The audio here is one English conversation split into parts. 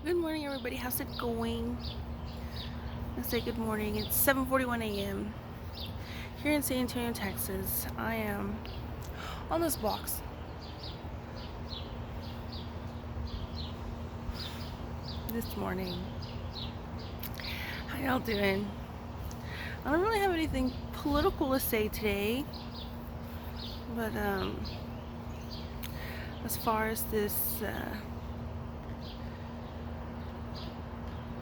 Good morning, everybody. How's it going? Let's say good morning. It's 7:41 a.m. here in San Antonio, Texas. I am on this box this morning. How y'all doing? I don't really have anything political to say today, but as far as this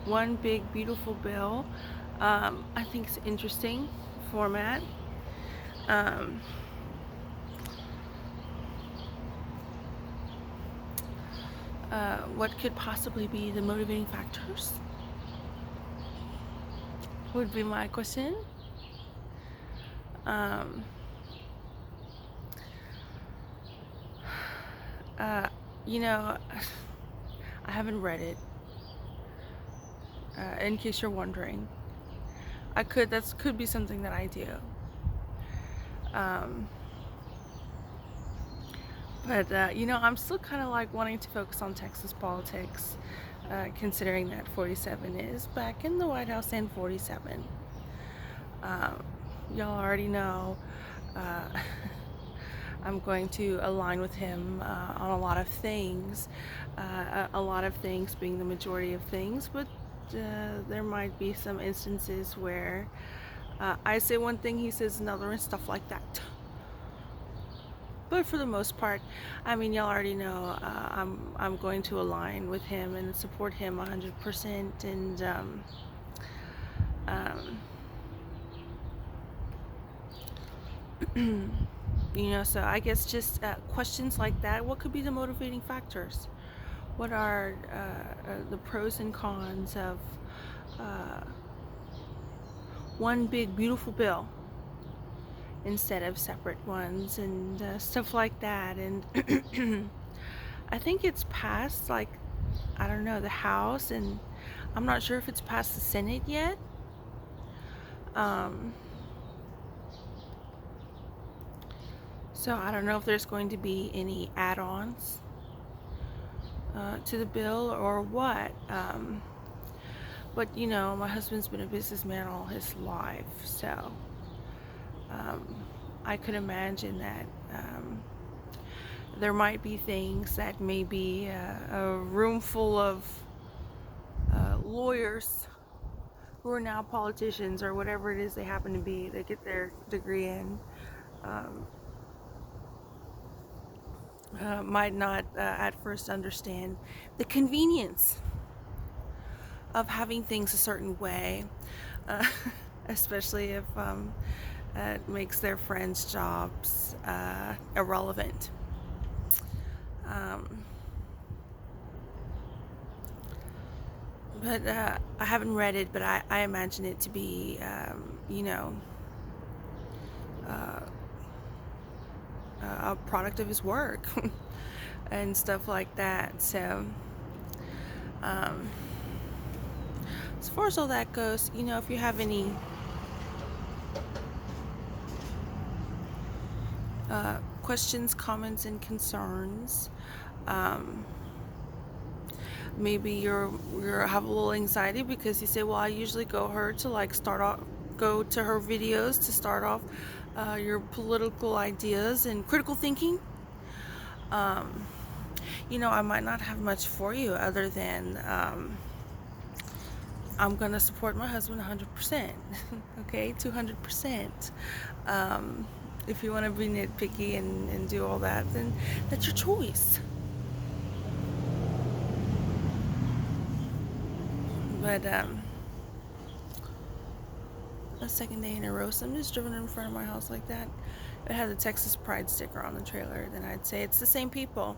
one big beautiful bill, I think it's interesting format. Um, what could possibly be the motivating factors would be my question. Um, uh, you know, I haven't read it. In case you're wondering, that could be something that I do. Um, but I'm still kind of like wanting to focus on Texas politics, considering that 47 is back in the White House and 47. Y'all already know I'm going to align with him on a lot of things, a lot of things being the majority of things, but there might be some instances where I say one thing, he says another, and stuff like that. But for the most part, I mean, y'all already know I'm going to align with him and support him 100%. And so I guess just questions like that. What could be the motivating factors? What are the pros and cons of one big beautiful bill instead of separate ones, and stuff like that? And I think it's passed, like, I don't know, the House, and I'm not sure if it's passed the Senate yet. So I don't know if there's going to be any add-ons to the bill or what. But my husband's been a businessman all his life, so I could imagine that there might be things that maybe a room full of lawyers who are now politicians or whatever it is they happen to be, they get their degree in, might not at first understand the convenience of having things a certain way, especially if it makes their friends' jobs irrelevant. But I haven't read it, but I imagine it to be, a product of his work and stuff like that. So, as far as all that goes, if you have any questions, comments, and concerns, maybe you have a little anxiety because you say, well, I usually go to her videos to start off your political ideas and critical thinking. I might not have much for you other than I'm gonna support my husband 100%. Okay, 200%. If you want to be nitpicky and do all that, then that's your choice. But a second day in a row, somebody's driven in front of my house like that. It had the Texas Pride sticker on the trailer, then I'd say it's the same people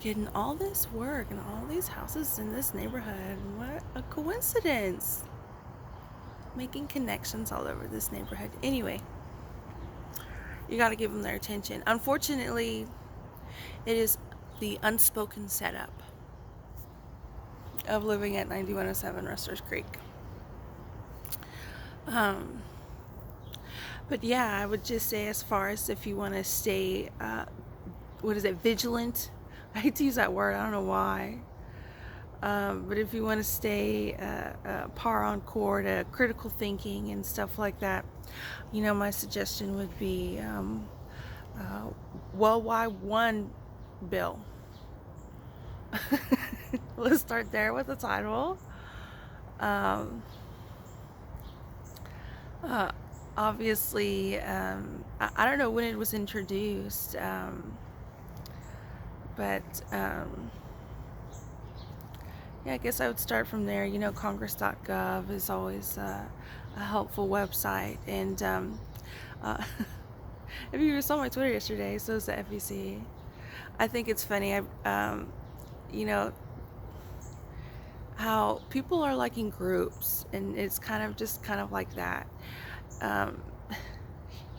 getting all this work and all these houses in this neighborhood. What a coincidence. Making connections all over this neighborhood. Anyway, you got to give them their attention. Unfortunately, it is the unspoken setup of living at 9107 Rusters Creek. But yeah, I would just say, as far as if you want to stay, vigilant I hate to use that word, I don't know why. But if you want to stay par on core to critical thinking and stuff like that, my suggestion would be, well, why one bill? Let's start there with the title. Uh, Obviously, I don't know when it was introduced, but yeah, I guess I would start from there. Congress.gov is always a helpful website, and if you saw my Twitter yesterday, so is the FEC. I think it's funny. You know, how people are like in groups, and it's kind of like that. Um,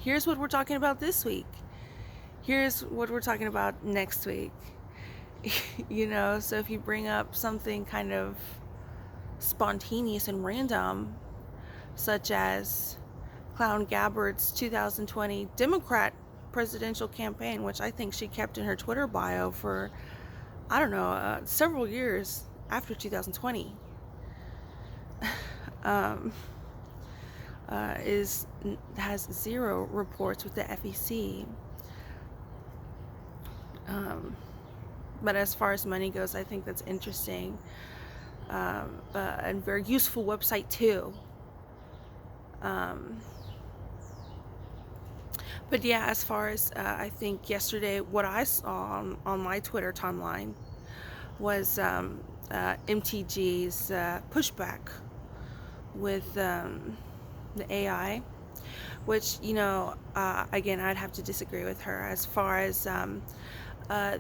Here's what we're talking about this week. Here's what we're talking about next week. So if you bring up something kind of spontaneous and random, such as Clown Gabbard's 2020 Democrat presidential campaign, which I think she kept in her Twitter bio for, I don't know, several years after 2020, has zero reports with the FEC. But as far as money goes, I think that's interesting, and very useful website too. But yeah, as far as I think yesterday, what I saw on my Twitter timeline was MTG's pushback with the AI, which, again, I'd have to disagree with her as far as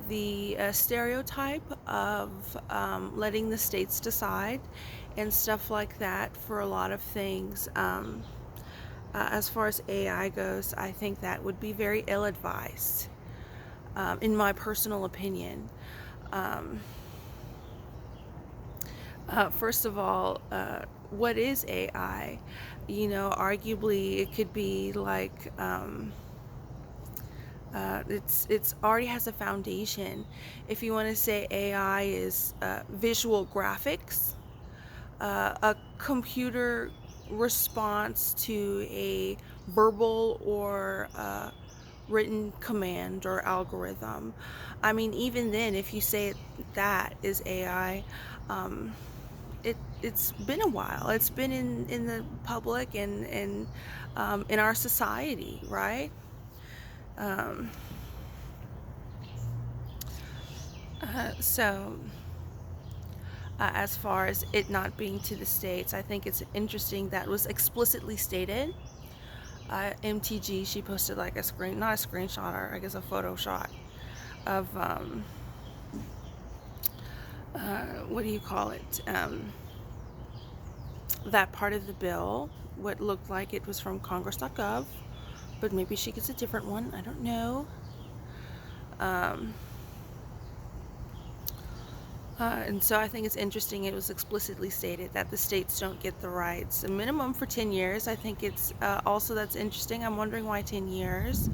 the stereotype of letting the states decide and stuff like that for a lot of things. As far as AI goes, I think that would be very ill-advised, in my personal opinion. First of all, what is AI? Arguably it could be like, it's already has a foundation. If you want to say AI is visual graphics, a computer response to a verbal or written command or algorithm. I mean, even then, if you say that is AI, it's been a while. It's been in the public and in our society, right? So as far as it not being to the states, I think it's interesting that was explicitly stated. MTG, she posted like not a screenshot, or I guess a photo shot of what do you call it? That part of the bill, what looked like it was from Congress.gov, but maybe she gets a different one. I don't know. And so I think it's interesting it was explicitly stated that the states don't get the rights. A minimum for 10 years. I think it's also that's interesting. I'm wondering why 10 years.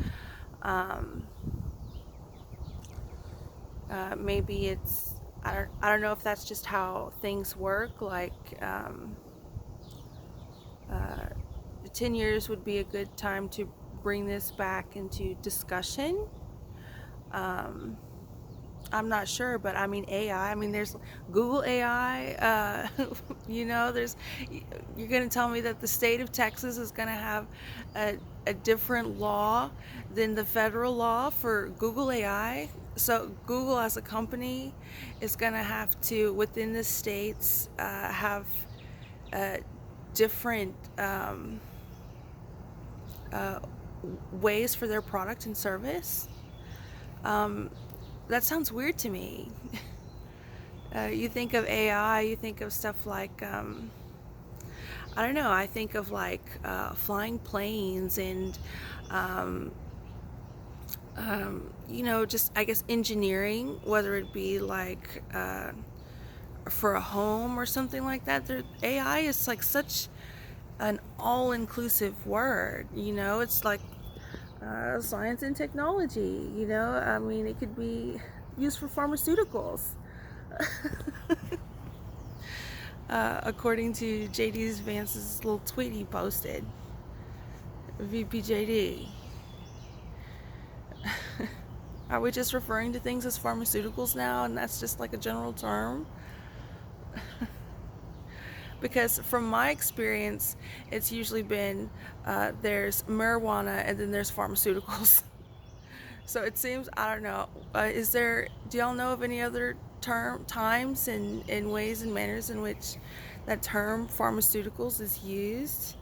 Maybe it's, I don't know if that's just how things work. Like 10 years would be a good time to bring this back into discussion. I'm not sure, but I mean AI. I mean, there's Google AI. You're going to tell me that the state of Texas is going to have a different law than the federal law for Google AI. So Google as a company is going to have to, within the states, have different ways for their product and service. That sounds weird to me. You think of AI, you think of stuff like, I don't know, I think of like flying planes and, just, I guess, engineering, whether it be like for a home or something like that. AI is like such an all-inclusive word, it's like science and technology, I mean, it could be used for pharmaceuticals. According to JD Vance's little tweet he posted, VPJD. Are we just referring to things as pharmaceuticals now, and that's just like a general term? Because from my experience, it's usually been there's marijuana and then there's pharmaceuticals. So it seems, I don't know, do y'all know of any other times and ways and manners in which that term pharmaceuticals is used?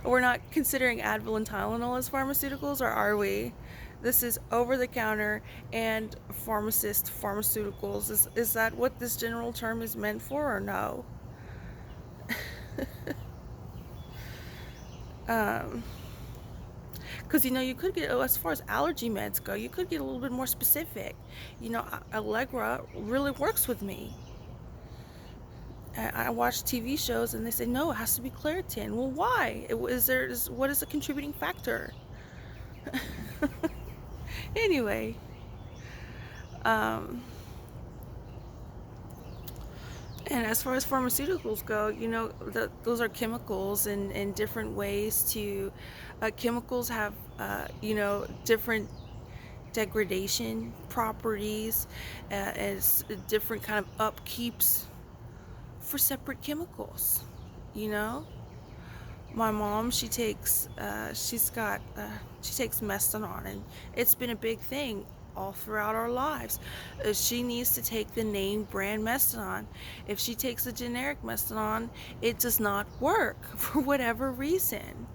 We're not considering Advil and Tylenol as pharmaceuticals, or are we? This is over-the-counter and pharmaceuticals. Is that what this general term is meant for, or no? Because, you could get, as far as allergy meds go, you could get a little bit more specific. Allegra really works with me. I watch TV shows and they say, no, it has to be Claritin. Well, why? What is a contributing factor? Anyway, and as far as pharmaceuticals go, those are chemicals, and different ways to, chemicals have, different degradation properties, as different kind of upkeeps for separate chemicals. My mom, she takes Mestinon, and it's been a big thing all throughout our lives. She needs to take the name brand Mestinon. If she takes a generic Mestinon, it does not work for whatever reason,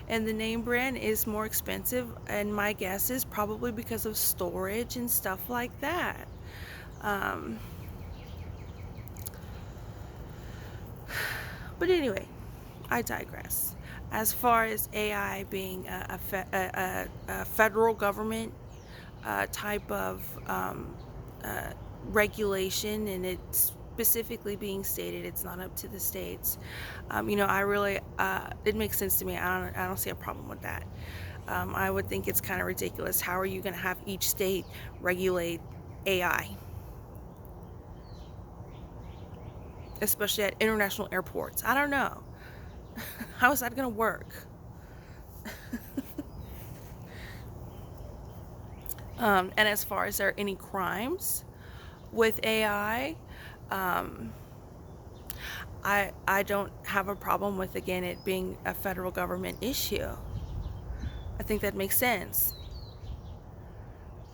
and the name brand is more expensive, and my guess is probably because of storage and stuff like that. But anyway, I digress. As far as AI being a federal government type of regulation, and it's specifically being stated it's not up to the states, it makes sense to me. I don't see a problem with that. I would think it's kind of ridiculous. How are you going to have each state regulate AI? Especially at international airports. I don't know. How is that going to work? And as far as there are any crimes with AI, I don't have a problem with, again, it being a federal government issue. I think that makes sense.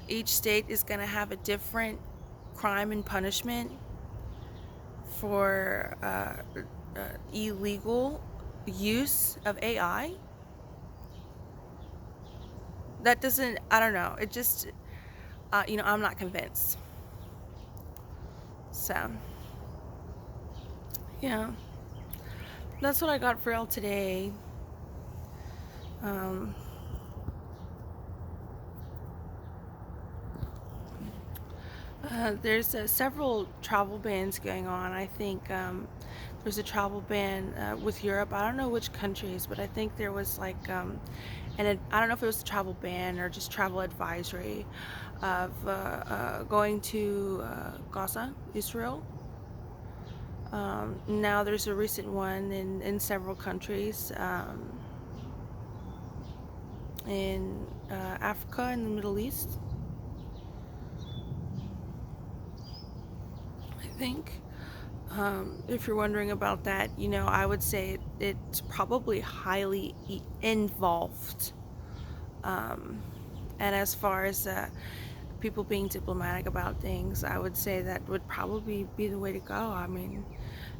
Each state is going to have a different crime and punishment for illegal use of AI. That doesn't, I don't know, it just, I'm not convinced. So, yeah, that's what I got for y'all today. There's several travel bans going on. I think there's a travel ban with Europe. I don't know which countries, but I think there was like, I don't know if it was a travel ban or just travel advisory of going to Gaza, Israel. Now there's a recent one in several countries, in Africa and the Middle East, I think. If you're wondering about that, I would say it's probably highly involved. And as far as people being diplomatic about things, I would say that would probably be the way to go. I mean,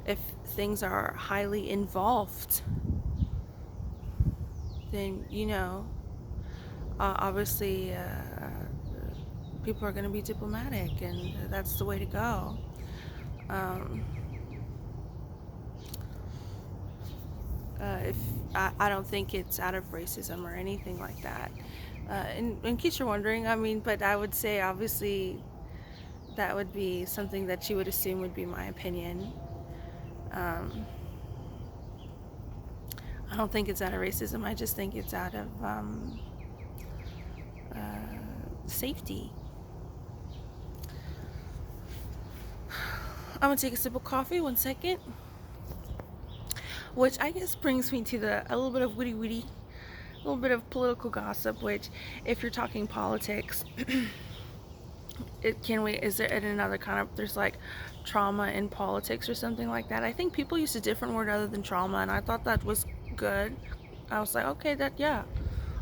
if things are highly involved, then, obviously people are going to be diplomatic, and that's the way to go. If I don't think it's out of racism or anything like that. In case you're wondering, I mean, but I would say obviously that would be something that you would assume would be my opinion. I don't think it's out of racism. I just think it's out of safety. I'm gonna take a sip of coffee, 1 second. Which I guess brings me to a little bit of witty, a little bit of political gossip. Which, if you're talking politics, is there another kind of, there's like trauma in politics or something like that. I think people use a different word other than trauma, and I thought that was good. I was like, okay, yeah,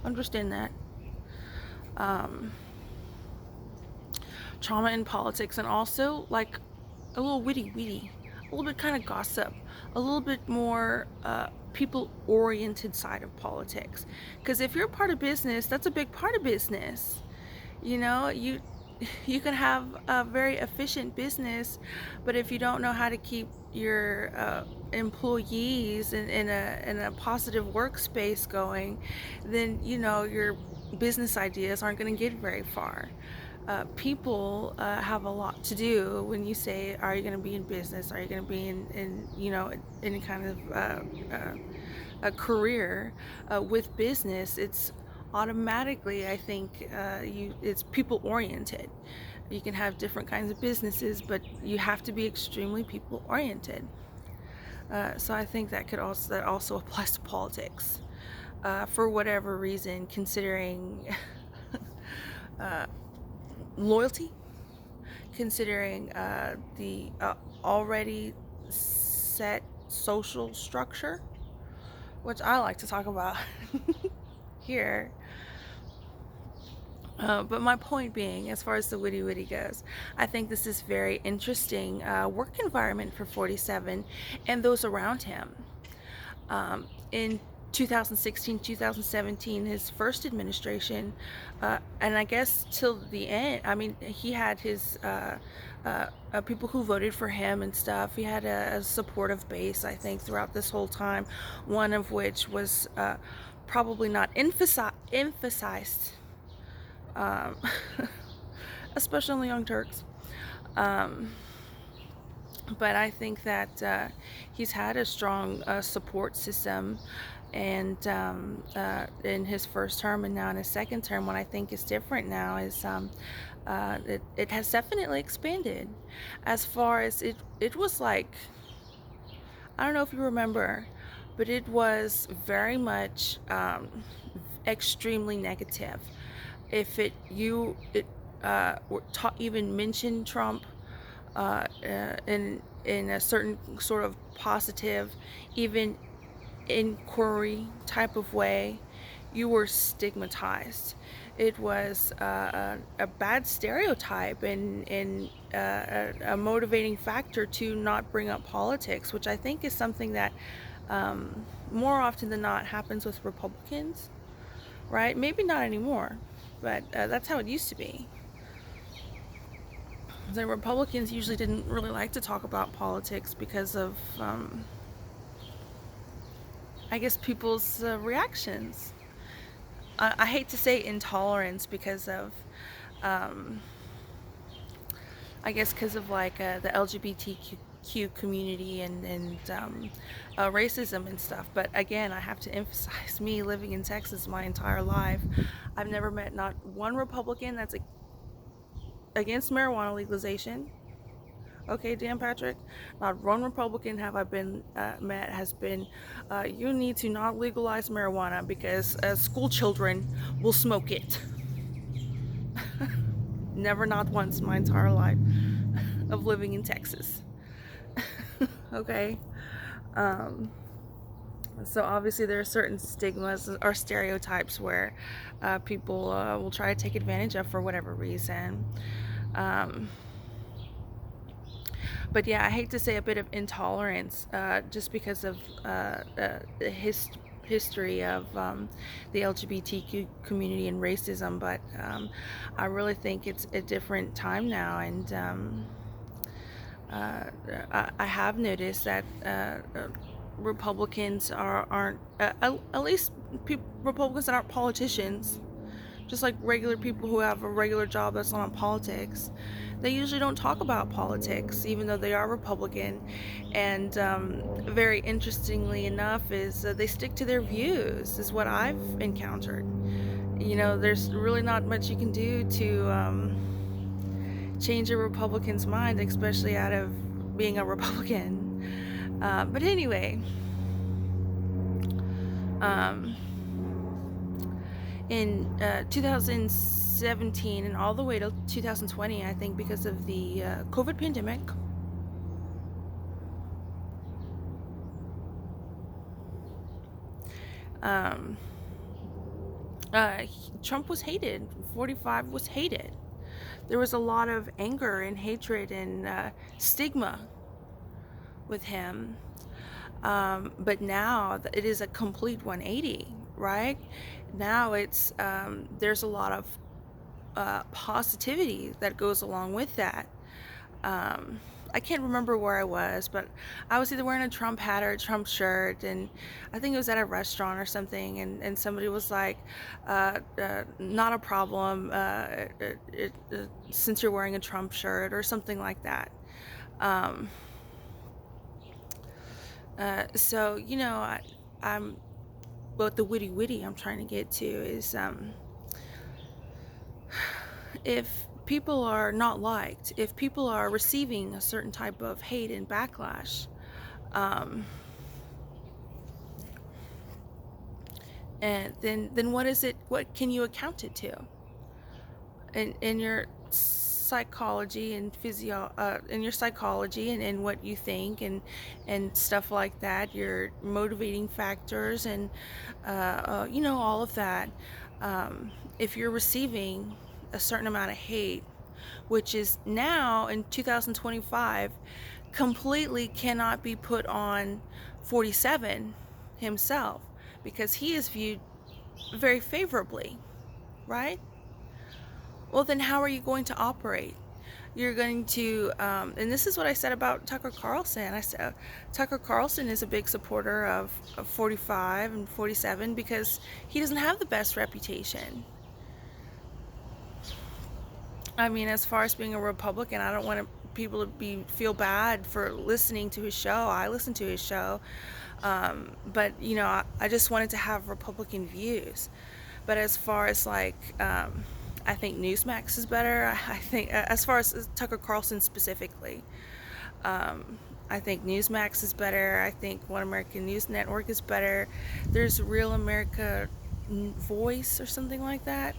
understand that. Trauma in politics, and also like a little witty, a little bit kind of gossip, a little bit more people oriented side of politics. Because if you're a part of business, that's a big part of business. You can have a very efficient business, but if you don't know how to keep your employees in a positive workspace going, then your business ideas aren't going to get very far. People have a lot to do when you say, are you going to be in business? Are you going to be in any kind of a career with business? It's automatically, I think, it's people oriented. You can have different kinds of businesses, but you have to be extremely people oriented. So I think that also applies to politics. For whatever reason, considering loyalty, considering the already set social structure, which I like to talk about here. But my point being, as far as the witty goes, I think this is very interesting work environment for 47 and those around him. In 2016, 2017, his first administration, and I guess till the end, I mean, he had his people who voted for him and stuff. He had a supportive base, I think, throughout this whole time, one of which was probably not emphasized, especially on the Young Turks. But I think that he's had a strong support system, and in his first term and now in his second term, what I think is different now is it has definitely expanded. As far as it was like, I don't know if you remember, but it was very much extremely negative. If even mentioned Trump in a certain sort of positive, even inquiry type of way, you were stigmatized. It was a bad stereotype and a motivating factor to not bring up politics, which I think is something that more often than not happens with Republicans, right? Maybe not anymore, but that's how it used to be. The Republicans usually didn't really like to talk about politics because of, I guess, people's reactions. I hate to say intolerance because of, I guess, because of like the LGBTQ community and racism and stuff. But again, I have to emphasize, me living in Texas my entire life, I've never met not one Republican that's against marijuana legalization. Okay, Dan Patrick, not one Republican have I been met has been, you need to not legalize marijuana because school children will smoke it. Never, not once in my entire life of living in Texas. Okay. So obviously there are certain stigmas or stereotypes where people will try to take advantage of for whatever reason. But yeah, I hate to say a bit of intolerance just because of the history of the LGBTQ community and racism, but I really think it's a different time now, and I have noticed that Republicans aren't at least Republicans that aren't politicians, just like regular people who have a regular job that's not politics. They usually don't talk about politics, even though they are Republican. And very interestingly enough is they stick to their views, is what I've encountered. there's really not much you can do to change a Republican's mind, especially out of being a Republican. But anyway, um, in 2017 and all the way to 2020, I think, because of the COVID pandemic, um, Trump was hated. 45 was hated. There was a lot of anger and hatred and stigma with him. But now it is a complete 180, right? Now it's there's a lot of positivity that goes along with that. I can't remember where I was, but I was either wearing a Trump hat or a Trump shirt, and I think it was at a restaurant or something, and somebody was like, not a problem, since you're wearing a Trump shirt or something like that. Um, so, I'm, what the witty I'm trying to get to is, if people are not liked, if people are receiving a certain type of hate and backlash, um, and then what is it? What can you account it to? In your psychology and in your psychology and what you think and stuff like that, your motivating factors and all of that. If you're receiving a certain amount of hate, which is now in 2025 completely cannot be put on 47 himself, because he is viewed very favorably, right? Well, then how are you going to operate? You're going to, and this is what I said about Tucker Carlson. I said Tucker Carlson is a big supporter of 45 and 47 because he doesn't have the best reputation. I mean, as far as being a Republican, I don't want people to feel bad for listening to his show. I listen to his show, but I just wanted to have Republican views. But as far as I think Newsmax is better. I think, as far as Tucker Carlson specifically, I think Newsmax is better. I think One American News Network is better. There's Real America Voice or something like that.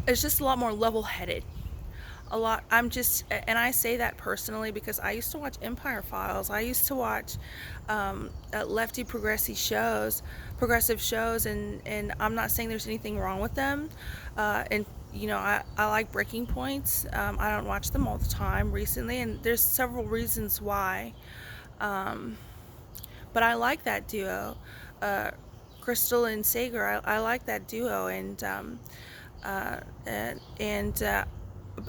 It's just a lot more level-headed. And I say that personally because I used to watch Empire Files. I used to watch lefty progressive shows, and I'm not saying there's anything wrong with them. And I like Breaking Points. I don't watch them all the time recently, and there's several reasons why. But I like that duo, Crystal and Sager. I like that duo, and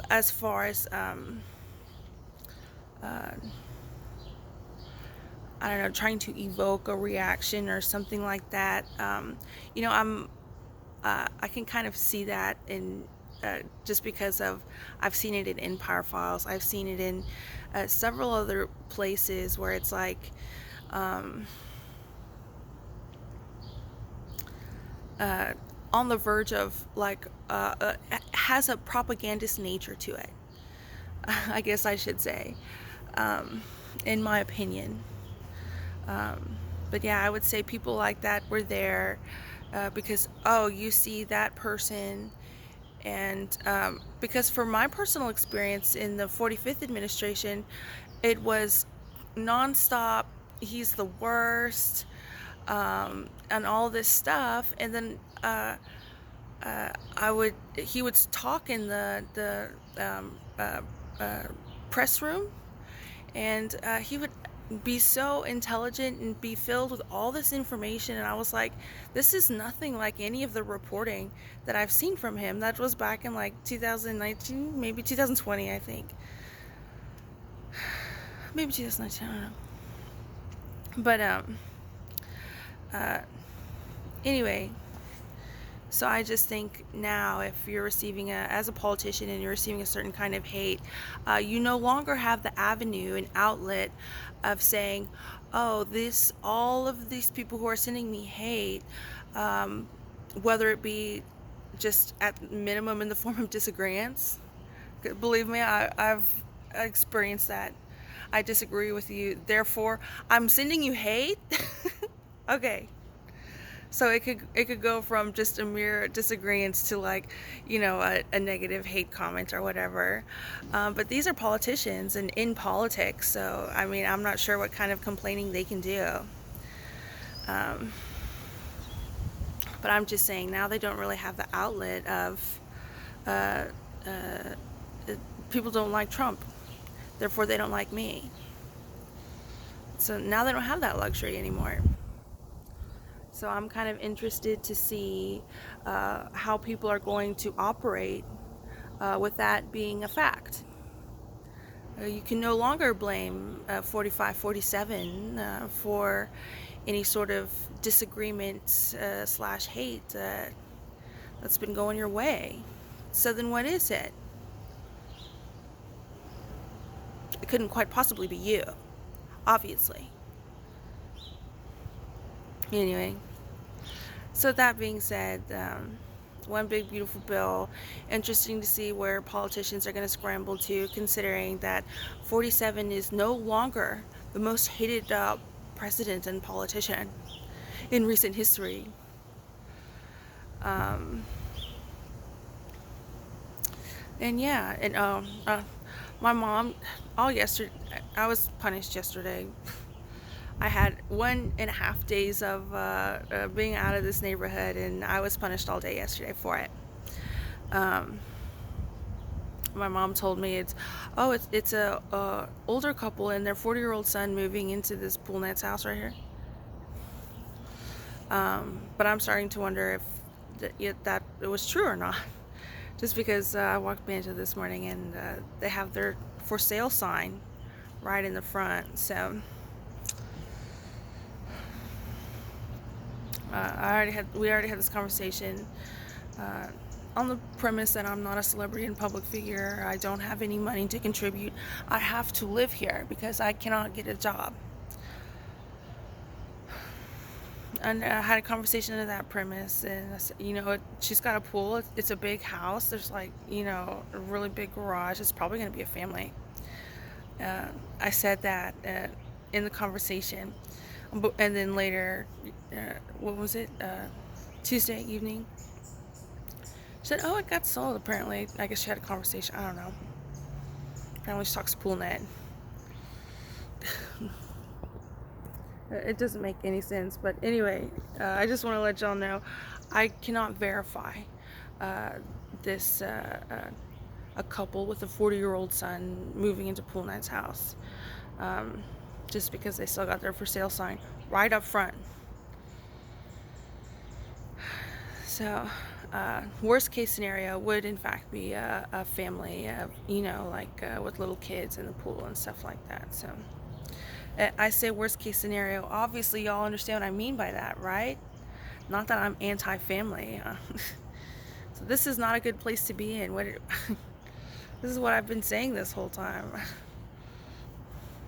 as far as I don't know, trying to evoke a reaction or something like that, I can kind of see that in just because I've seen it in Empire Files. I've seen it in several other places where it's like on the verge of has a propagandist nature to it. I guess I should say, in my opinion. But yeah, I would say people like that were there because, you see that person. And because for my personal experience in the 45th administration, it was nonstop, he's the worst, and all this stuff. And then he would talk in the press room, and he would be so intelligent and be filled with all this information, and I was like, this is nothing like any of the reporting that I've seen from him. That was back in 2019, maybe 2020, I think. Maybe 2019, I don't know. But anyway, so I just think now, if you're receiving as a politician and you're receiving a certain kind of hate, you no longer have the avenue and outlet of saying, oh, this all of these people who are sending me hate, um, whether it be just at minimum in the form of disagreements. Believe me, I've experienced that. I disagree with you, therefore I'm sending you hate. Okay. So it could go from just a mere disagreements to, like, a negative hate comment or whatever. But these are politicians and in politics, so I mean, I'm not sure what kind of complaining they can do. Um, but I'm just saying, now they don't really have the outlet of uh, uh, people don't like Trump, therefore they don't like me. So now they don't have that luxury anymore. So I'm kind of interested to see how people are going to operate with that being a fact. You can no longer blame 45, 47 for any sort of disagreement slash hate that's been going your way. So then what is it? It couldn't quite possibly be you, obviously. Anyway, so that being said, one big beautiful bill. Interesting to see where politicians are going to scramble to, considering that 47 is no longer the most hated president and politician in recent history. Um, and yeah, and my mom, all yesterday, I was punished yesterday. I had 1.5 days of being out of this neighborhood, and I was punished all day yesterday for it. My mom told me it's a older couple and their 40-year-old son moving into this pool nets house right here. But I'm starting to wonder if that it was true or not. Just because I walked into this morning and they have their for sale sign right in the front. So we already had this conversation on the premise that I'm not a celebrity and public figure. I don't have any money to contribute. I have to live here because I cannot get a job. And I had a conversation of that premise, and I said, she's got a pool. It's a big house. There's like, a really big garage. It's probably going to be a family. I said that in the conversation, and then later, what was it? Tuesday evening. She said, "Oh, it got sold." Apparently, I guess she had a conversation. I don't know. Apparently, she talks pool net. It doesn't make any sense, but anyway, I just want to let y'all know I cannot verify this a couple with a 40-year-old son moving into Pool Night's house, just because they still got their for sale sign right up front. So worst case scenario would in fact be a family, with little kids in the pool and stuff like that. So I say worst case scenario. Obviously, y'all understand what I mean by that, right? Not that I'm anti-family. So this is not a good place to be in. This is what I've been saying this whole time.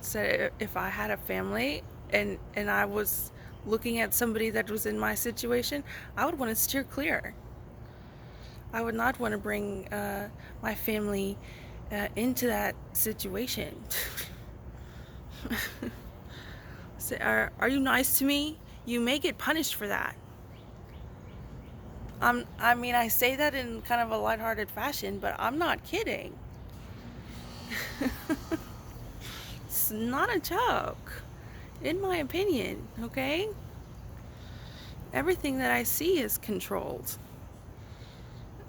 So if I had a family and I was looking at somebody that was in my situation, I would want to steer clear. I would not want to bring my family into that situation. So, are you nice to me? You may get punished for that. I say that in kind of a lighthearted fashion, but I'm not kidding. It's not a joke, in my opinion, okay? Everything that I see is controlled.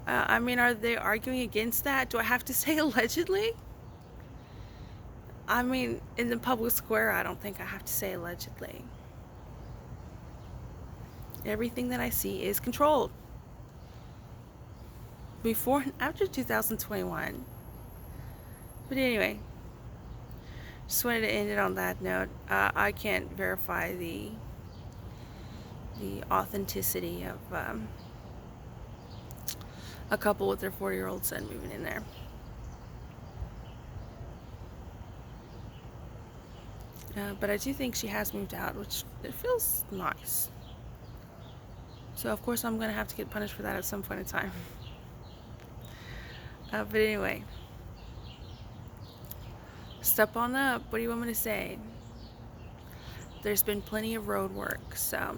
Are they arguing against that? Do I have to say allegedly? In the public square, I don't think I have to say allegedly. Everything that I see is controlled. Before and after 2021. But anyway, just wanted to end it on that note. I can't verify the authenticity of a couple with their 40-year-old son moving in there. But I do think she has moved out, which it feels nice. So of course I'm gonna have to get punished for that at some point in time. But anyway, step on up. What do you want me to say? There's been plenty of road work, so.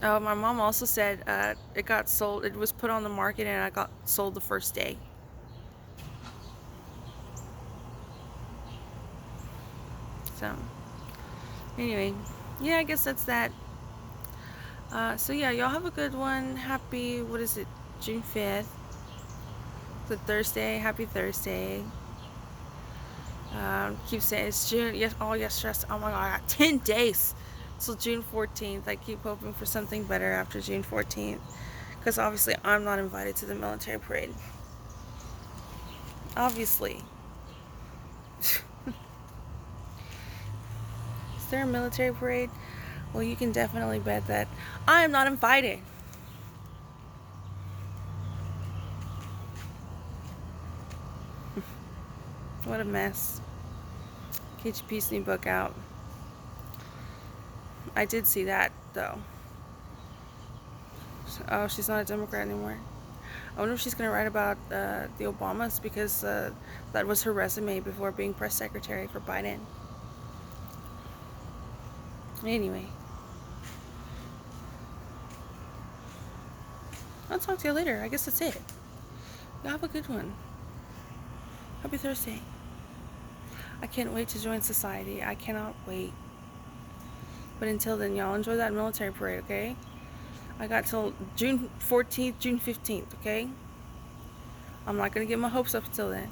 Oh, my mom also said it got sold. It was put on the market and it got sold the first day. So, anyway, yeah, I guess that's that. So yeah, y'all have a good one. Happy, what is it, June 5th? The Thursday. Happy Thursday. Keep saying it's June. Yes, oh yes, stress. Oh my god, I got 10 days. So June 14th. I keep hoping for something better after June 14th. Because obviously I'm not invited to the military parade. Obviously. Is there a military parade? Well, you can definitely bet that I am not invited. What a mess. Get your peace new book out. I did see that, though. Oh, she's not a Democrat anymore. I wonder if she's going to write about the Obamas, because that was her resume before being press secretary for Biden. Anyway. I'll talk to you later. I guess that's it. Y'all have a good one. Happy Thursday. I can't wait to join society. I cannot wait. But until then, y'all enjoy that military parade, okay? I got till June 14th, June 15th, okay? I'm not going to get my hopes up until then.